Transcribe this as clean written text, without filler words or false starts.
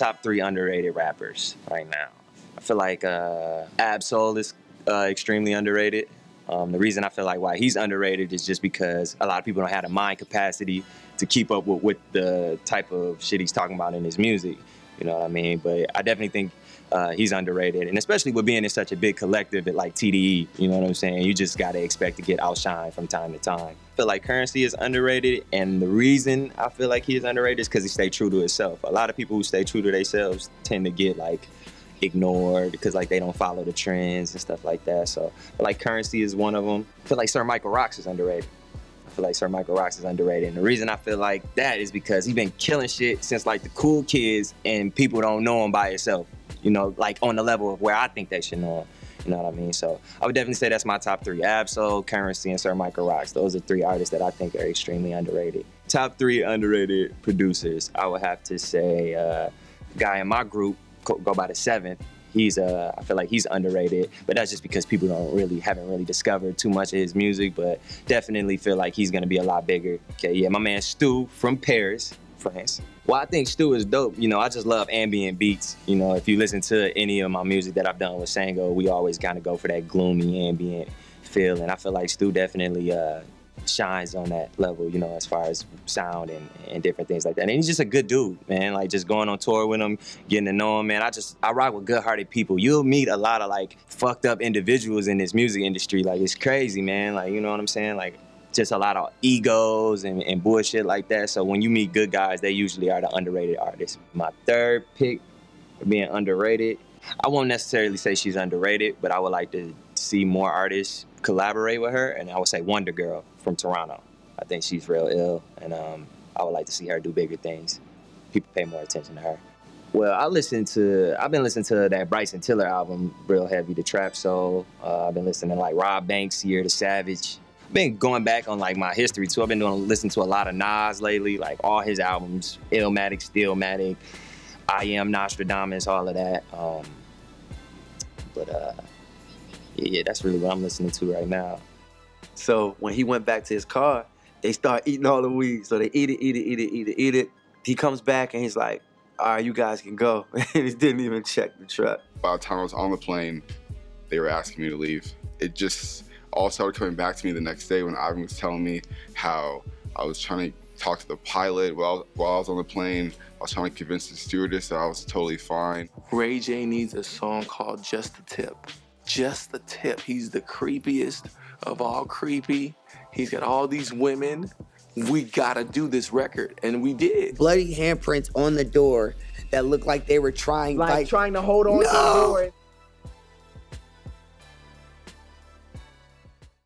top 3 underrated rappers right now. I feel like Ab-Soul is extremely underrated. The reason I feel like why he's underrated is just because a lot of people don't have the mind capacity to keep up with the type of shit he's talking about in his music. You know what I mean? But I definitely think he's underrated, and especially with being in such a big collective like TDE, you know what I'm saying? You just gotta expect to get outshined from time to time. I feel like Currency is underrated, and the reason I feel like he is underrated is because he stayed true to himself. A lot of people who stay true to themselves tend to get like ignored because like they don't follow the trends and stuff like that. So like Currency is one of them. I feel like Sir Michael Rocks is underrated. And the reason I feel like that is because he's been killing shit since like the Cool Kids, and people don't know him by himself. You know, like on the level of where I think they should know him. You know what I mean? So I would definitely say that's my top 3. Ab-Soul, Currency, and Sir Michael Rocks. Those are 3 artists that I think are extremely underrated. Top 3 underrated producers. I would have to say guy in my group, go by the 7th. I feel like he's underrated, but that's just because people haven't really discovered too much of his music, but definitely feel like he's gonna be a lot bigger. Okay, yeah, my man Stu from Paris, France. Well, I think Stu is dope. You know, I just love ambient beats. You know, if you listen to any of my music that I've done with Sango, we always kind of go for that gloomy ambient feel, and I feel like Stu definitely shines on that level, you know, as far as sound and different things like that. And he's just a good dude, man. Like just going on tour with him, getting to know him, man. I rock with good-hearted people. You'll meet a lot of like fucked up individuals in this music industry. Like it's crazy, man. Like, you know what I'm saying? Like just a lot of egos and bullshit like that. So when you meet good guys, they usually are the underrated artists. My 3rd pick for being underrated, I won't necessarily say she's underrated, but I would like to see more artists collaborate with her, and I would say Wonder Girl from Toronto. I think she's real ill, and I would like to see her do bigger things. People pay more attention to her. Well, I've been listening to that Bryson Tiller album real heavy, the Trap Soul. I've been listening to like Rob Banks, Sierra the Savage. I've been going back on like my history too. I've been listening to a lot of Nas lately, like all his albums, Illmatic, Stillmatic, I Am Nostradamus, all of that. Yeah, that's really what I'm listening to right now. So when he went back to his car, they start eating all the weed. So they eat it. He comes back and he's like, all right, you guys can go. And he didn't even check the truck. By the time I was on the plane, they were asking me to leave. It just all started coming back to me the next day when Ivan was telling me how I was trying to talk to the pilot while I was on the plane. I was trying to convince the stewardess that I was totally fine. Ray J needs a song called Just the Tip. Just the Tip. He's the creepiest of all creepy. He's got all these women. We gotta do this record, and we did. Bloody handprints on the door that looked like they were trying to hold on to the door.